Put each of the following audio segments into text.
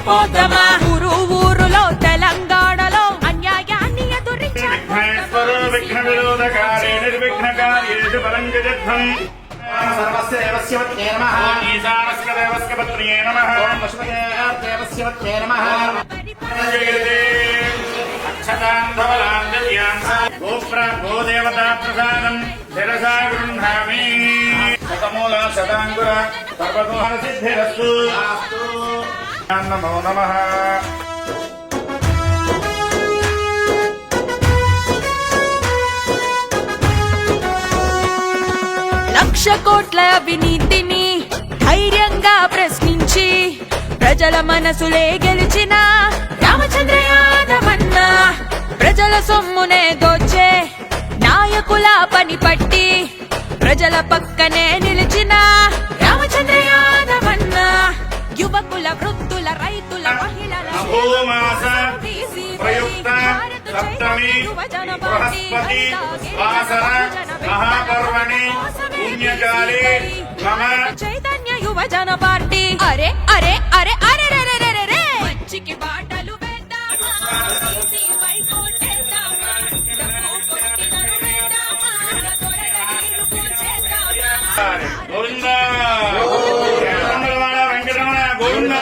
పారిపోదమా ఊరు ఊరులో తెలంగాణలో అన్యాయాన్ని ఎదురించి విఘ్న విరోధకారే నిర్విఘ్నకార్యేషు పరంజజధ్వం సర్వస్య దేవస్యవత్యే నమః ఈశానస్య దేవస్య పత్న్యే నమః పశుపతే దేవస్యవత్యే నమః అక్షతాన్ ధవలాన్ దివ్యాన్ గోదేవతా ప్రసాదం శిరసా గృహ్ణామి శతమూల శతాంగుర సర్వదోహన సిద్ధిరస్తు నమో నమః. లక్ష కోట్ల అవినీతిని ధైర్యంగా ప్రశ్నించి ప్రజల మనసులే గెలిచిన రామచంద్ర యాదవన్న ప్రజల సొమ్మునే దోచే నాయకుల పని పట్టి ప్రజల పక్కనే నిలిచిన రామచంద్ర యాదవన్న యువకుల వృద్ధుల రైతుల మహిళల నభోమాస ప్రయుక్త సప్తమి బృహస్పతి వాసర మహాపర్వణి పుణ్యకాలే మమ చైతన్య యువజన పార్టీ అరే అరే అరే అరే రే రే రే రే మంచికి బాటలు వేద్దామా సీమై కోటేద్దామా డబ్బు కొట్టినను వేద్దామా త్వరగా నీళ్లు కూల్చేద్దామా గోవింద వెంకటరమణ వెంకటరమణ గోవింద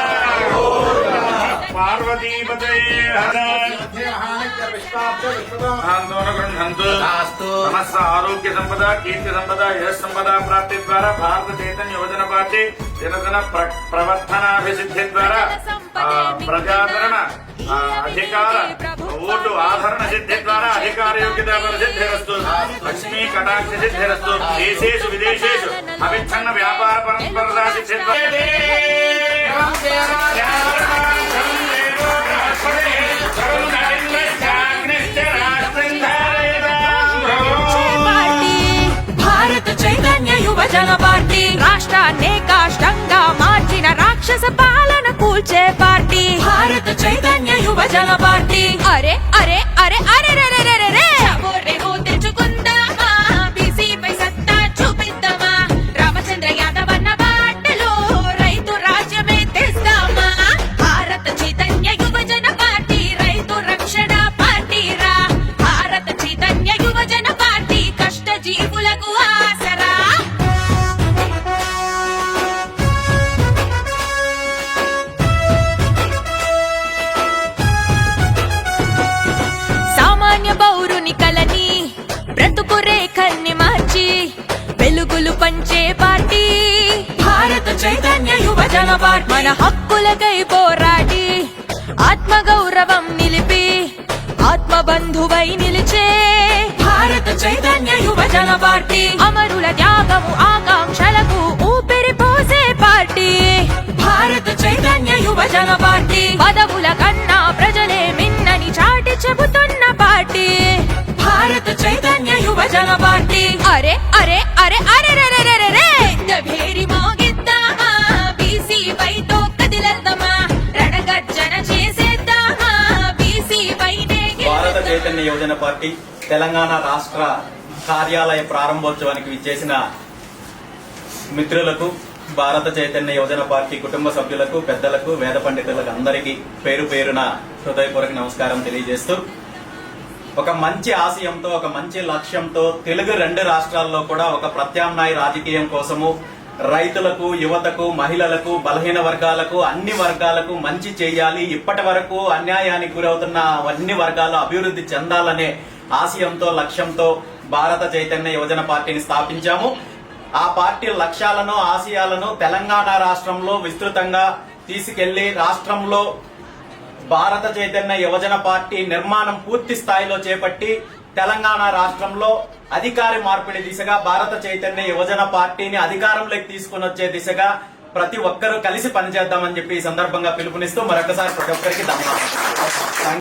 పార్వతీపతే సమస్త ఆరోగ్య సంపద కీర్తి సంపద యశ్ సంపద ప్రాప్తి ద్వారా భారత చైతన్య యువజన పార్టీ జనజన ప్రవర్తనాభిసిద్ధి ద్వారా ప్రజాదరణ అధికార ఓటు ఆదరణ సిద్ధి ద్వారా అధికార యోగ్యత సిద్ధిరస్తు లక్ష్మీ కటాక్ష సిద్ధిరస్తు దేశేషు విదేశేషు అవిచ్ఛిన్న వ్యాపార పరంపరదా సిద్ధి భారత చైతన్య యువజన పార్టీ రాష్ట్రాన్నే కాష్టంగా మార్చిన రాక్షస పాలన కూల్చే పార్టీ భారత చైతన్య యువజన పార్టీ అరే అరే అరే అరే రే రే రే రే రేవో తెచ్చుకుందామా బీసీపై సత్తా చూపిద్దామా రామచంద్ర యాదవన్న బాటలో రైతు రాజ్యమే తెస్తామా భారత చైతన్య యువజన పార్టీ రైతు రక్షణ పార్టీ రా భారత చైతన్య యువజన పార్టీ కష్ట జీవులకు ఆసరా సామాన్య పౌరుని కలని బ్రతుకు రేఖల్ని మార్చి వెలుగులు పంచే పార్టీ భారత చైతన్య యువజన పార్టీ మన హక్కులకై పోరాడి ఆత్మ గౌరవం నిలిపి ఆత్మ బంధువై నిలిచే భారత చైతన్య యువజన పార్టీ అమరుల త్యాగము ఆకాంక్షలకు ఊపిరి పోసే పార్టీ భారత చైతన్య యువజన పార్టీ పదవుల కన్నా ప్రజలే మిన్నని చాటి చెబుతున్న పార్టీ భారత చైతన్య యువజన పార్టీ అరే అరే అరే అరే రే రే రే రే భేరి మోగిద్దామా బీసీ వైతో కదిలేద్దామా రణగర్జన చేసేద్దామా బీసీ వైనే భారత చైతన్య యువజన పార్టీ తెలంగాణ రాష్ట్ర కార్యాలయ ప్రారంభోత్సవానికి విచ్చేసిన మిత్రులకు భారత చైతన్య యువజన పార్టీ కుటుంబ సభ్యులకు పెద్దలకు వేద పండితులకు అందరికీ పేరు పేరున హృదయపూర్వక నమస్కారం తెలియజేస్తూ ఒక మంచి ఆశయంతో ఒక మంచి లక్ష్యంతో తెలుగు రెండు రాష్ట్రాల్లో కూడా ఒక ప్రత్యామ్నాయ రాజకీయం కోసము రైతులకు యువతకు మహిళలకు బలహీన వర్గాలకు అన్ని వర్గాలకు మంచి చేయాలి ఇప్పటి వరకు అన్యాయానికి గురవుతున్న అన్ని వర్గాలు అభివృద్ధి చెందాలనే ఆశయంతో లక్ష్యంతో భారత చైతన్య యువజన పార్టీని స్థాపించాము. ఆ పార్టీ లక్ష్యాలను ఆశయాలను తెలంగాణ రాష్ట్రంలో విస్తృతంగా తీసుకెళ్లి రాష్ట్రంలో భారత చైతన్య యువజన పార్టీ నిర్మాణం పూర్తి స్థాయిలో చేపట్టి తెలంగాణ రాష్ట్రంలో అధికార మార్పిడి దిశగా భారత చైతన్య యువజన పార్టీని అధికారంలోకి తీసుకుని వచ్చే దిశగా ప్రతి ఒక్కరూ కలిసి పనిచేద్దామని చెప్పి ఈ సందర్భంగా పిలుపునిస్తూ మరొకసారి ప్రతి ఒక్కరికి ధన్యవాదాలు.